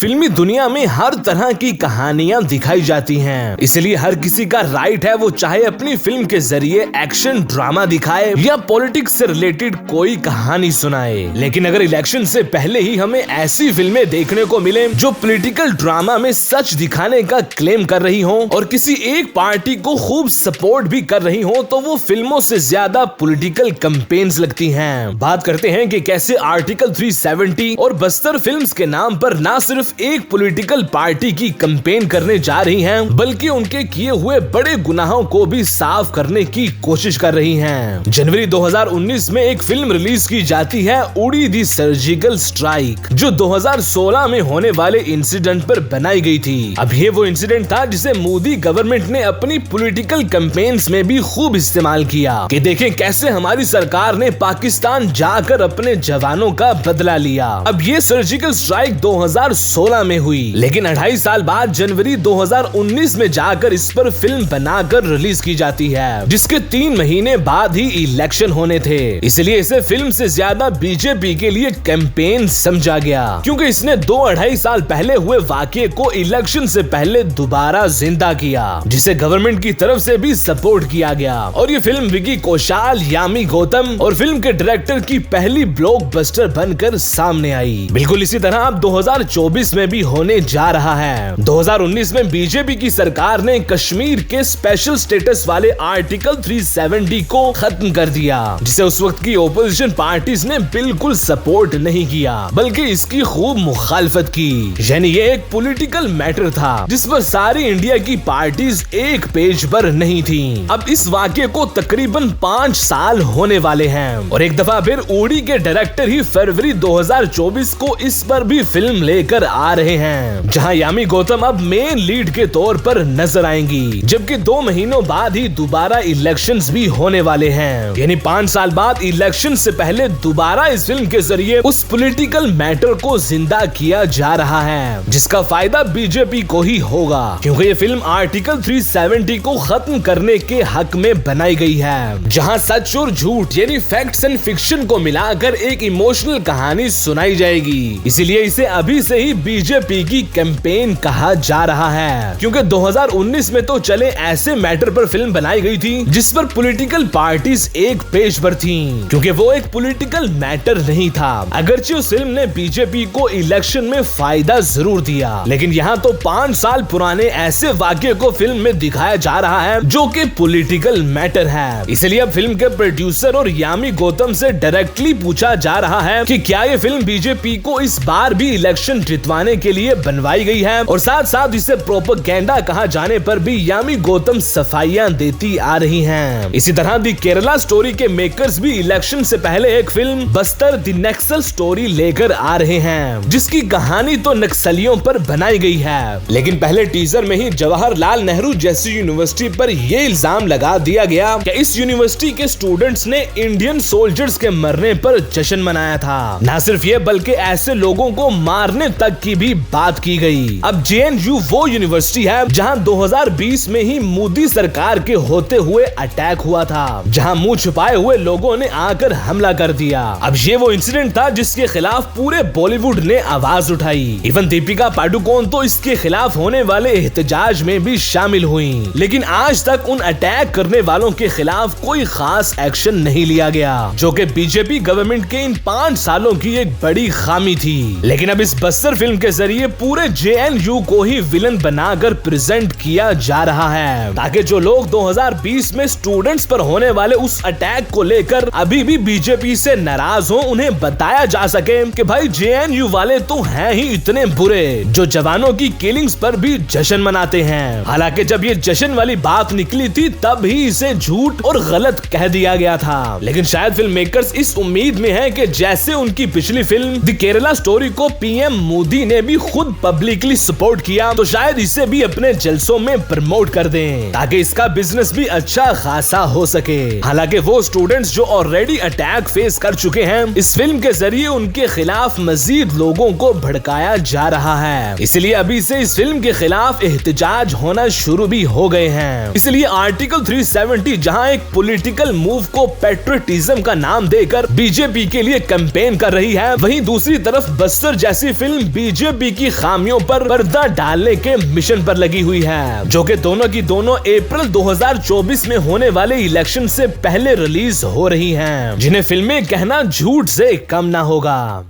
फिल्मी दुनिया में हर तरह की कहानियां दिखाई जाती हैं, इसलिए हर किसी का राइट है वो चाहे अपनी फिल्म के जरिए एक्शन ड्रामा दिखाए या पॉलिटिक्स से रिलेटेड कोई कहानी सुनाए। लेकिन अगर इलेक्शन से पहले ही हमें ऐसी फिल्में देखने को मिले जो पॉलिटिकल ड्रामा में सच दिखाने का क्लेम कर रही हो और किसी एक पार्टी को खूब सपोर्ट भी कर रही हो, तो वो फिल्मों से ज्यादा पॉलिटिकल कैंपेन्स लगती हैं। बात करते हैं कि कैसे आर्टिकल 370 और बस्तर फिल्म्स के नाम पर ना सिर्फ एक पॉलिटिकल पार्टी की कैंपेन करने जा रही हैं, बल्कि उनके किए हुए बड़े गुनाहों को भी साफ करने की कोशिश कर रही हैं। जनवरी 2019 में एक फिल्म रिलीज की जाती है, उड़ी दी सर्जिकल स्ट्राइक, जो 2016 में होने वाले इंसिडेंट पर बनाई गई थी। अब ये वो इंसिडेंट था जिसे मोदी गवर्नमेंट ने अपनी पॉलिटिकल कैंपेन्स में भी खूब इस्तेमाल किया कि देखें कैसे हमारी सरकार ने पाकिस्तान जाकर अपने जवानों का बदला लिया। अब ये सर्जिकल स्ट्राइक 2016 में हुई, लेकिन 2.5 साल बाद जनवरी 2019 में जाकर इस पर फिल्म बनाकर रिलीज की जाती है, जिसके 3 महीने बाद ही इलेक्शन होने थे। इसलिए इसे फिल्म से ज्यादा बीजेपी के लिए कैंपेन समझा गया, क्योंकि इसने 2-2.5 साल पहले हुए वाकये को इलेक्शन से पहले दोबारा जिंदा किया, जिसे गवर्नमेंट की तरफ से भी सपोर्ट किया गया। और ये फिल्म विकी कौशल, यामी गौतम और फिल्म के डायरेक्टर की पहली ब्लॉकबस्टर बनकर सामने आई। बिल्कुल इसी तरह अब 2024 में भी होने जा रहा है। 2019 में बीजेपी की सरकार ने कश्मीर के स्पेशल स्टेटस वाले आर्टिकल 370 को खत्म कर दिया, जिसे उस वक्त की ओपोजिशन पार्टीज ने बिल्कुल सपोर्ट नहीं किया, बल्कि इसकी खूब मुखालफत की। यानी ये एक पॉलिटिकल मैटर था जिस पर सारी इंडिया की पार्टीज एक पेज पर नहीं थी। अब इस वाकये को तकरीबन 5 साल होने वाले हैं और एक दफा फिर उड़ी के डायरेक्टर ही फरवरी 2024 को इस पर भी फिल्म लेकर आ रहे हैं, जहां यामी गौतम अब मेन लीड के तौर पर नजर आएंगी, जबकि 2 महीनों बाद ही दोबारा इलेक्शंस भी होने वाले हैं। यानी 5 साल बाद इलेक्शन से पहले दोबारा इस फिल्म के जरिए उस पॉलिटिकल मैटर को जिंदा किया जा रहा है, जिसका फायदा बीजेपी को ही होगा, क्योंकि ये फिल्म आर्टिकल 370 को खत्म करने के हक में बनाई गई है, जहां सच और झूठ यानी फैक्ट्स एंड फिक्शन को मिलाकर एक इमोशनल कहानी सुनाई जाएगी। इसीलिए इसे अभी से ही बीजेपी की कैंपेन कहा जा रहा है, क्योंकि 2019 में तो चले ऐसे मैटर पर फिल्म बनाई गई थी जिस पर पॉलिटिकल पार्टीज एक पेज पर थीं, क्योंकि वो एक पॉलिटिकल मैटर नहीं था। अगरचे उस फिल्म ने बीजेपी को इलेक्शन में फायदा जरूर दिया, लेकिन यहाँ तो 5 साल पुराने ऐसे वाकये को फिल्म में दिखाया जा रहा है जो कि पॉलिटिकल मैटर है। इसलिए अब फिल्म के प्रोड्यूसर और यामी गौतम से डायरेक्टली पूछा जा रहा है कि क्या ये फिल्म बीजेपी को इस बार भी इलेक्शन जितवाने के लिए बनवाई गई है, और साथ साथ इसे प्रोपेगेंडा कहा जाने पर भी यामी गौतम सफाइयां देती आ रही हैं। इसी तरह दी केरला स्टोरी के मेकर्स भी इलेक्शन से पहले एक फिल्म बस्तर दी नक्सल स्टोरी लेकर आ रहे हैं, जिसकी कहानी तो नक्सलियों पर बनाई गई है, लेकिन पहले टीजर में ही जवाहरलाल नेहरू जैसी यूनिवर्सिटी पर यह इल्जाम लगा दिया गया कि इस यूनिवर्सिटी के स्टूडेंट्स ने इंडियन सोल्जर्स के मरने पर जश्न मनाया था। न सिर्फ ये बल्कि ऐसे लोगों को मारने तक की भी बात की गई। अब JNU वो यूनिवर्सिटी है जहां 2020 में ही मोदी सरकार के होते हुए अटैक हुआ था, जहां मुंह छुपाए हुए लोगों ने आकर हमला कर दिया। अब ये वो इंसिडेंट था जिसके खिलाफ पूरे बॉलीवुड ने आवाज उठाई। इवन दीपिका पादुकोण तो इसके खिलाफ होने वाले एहतजाज में भी शामिल हुई, लेकिन आज तक उन अटैक करने वालों के खिलाफ कोई खास एक्शन नहीं लिया गया, जो कि बीजेपी गवर्नमेंट के इन 5 सालों की एक बड़ी खामी थी। लेकिन अब इस बस्तर फिल्म के जरिए पूरे JNU को ही विलन बनाकर प्रेजेंट किया जा रहा है, ताकि जो लोग 2020 में स्टूडेंट्स पर होने वाले उस अटैक को लेकर अभी भी बीजेपी से नाराज हो, उन्हें बताया जा सके कि भाई JNU वाले तो हैं ही इतने बुरे जो जवानों की किलिंग्स पर भी जश्न मनाते हैं। हालांकि जब ये जश्न वाली बात निकली थी तब ही इसे झूठ और गलत कह दिया गया था, लेकिन शायद फिल्म मेकर्स इस उम्मीद में है कि जैसे उनकी पिछली फिल्म द केरला स्टोरी को PM मोदी ने भी खुद पब्लिकली सपोर्ट किया, तो शायद इसे भी अपने जलसों में प्रमोट कर दें, ताकि इसका बिजनेस भी अच्छा खासा हो सके। हालांकि वो स्टूडेंट्स जो ऑलरेडी अटैक फेस कर चुके हैं, इस फिल्म के जरिए उनके खिलाफ मजीद लोगों को भड़काया जा रहा है, इसलिए अभी से इस फिल्म के खिलाफ एहतजाज होना शुरू भी हो गए हैं। इसलिए आर्टिकल 370 जहां एक पॉलिटिकल मूव को पेट्रियटिज्म का नाम देकर बीजेपी के लिए कैंपेन कर रही है, वहीं दूसरी तरफ बस्तर जैसी फिल्म बीजेपी की खामियों पर पर्दा डालने के मिशन पर लगी हुई है, जो कि दोनों की दोनों अप्रैल 2024 में होने वाले इलेक्शन से पहले रिलीज हो रही हैं, जिन्हें फिल्में कहना झूठ से कम ना होगा।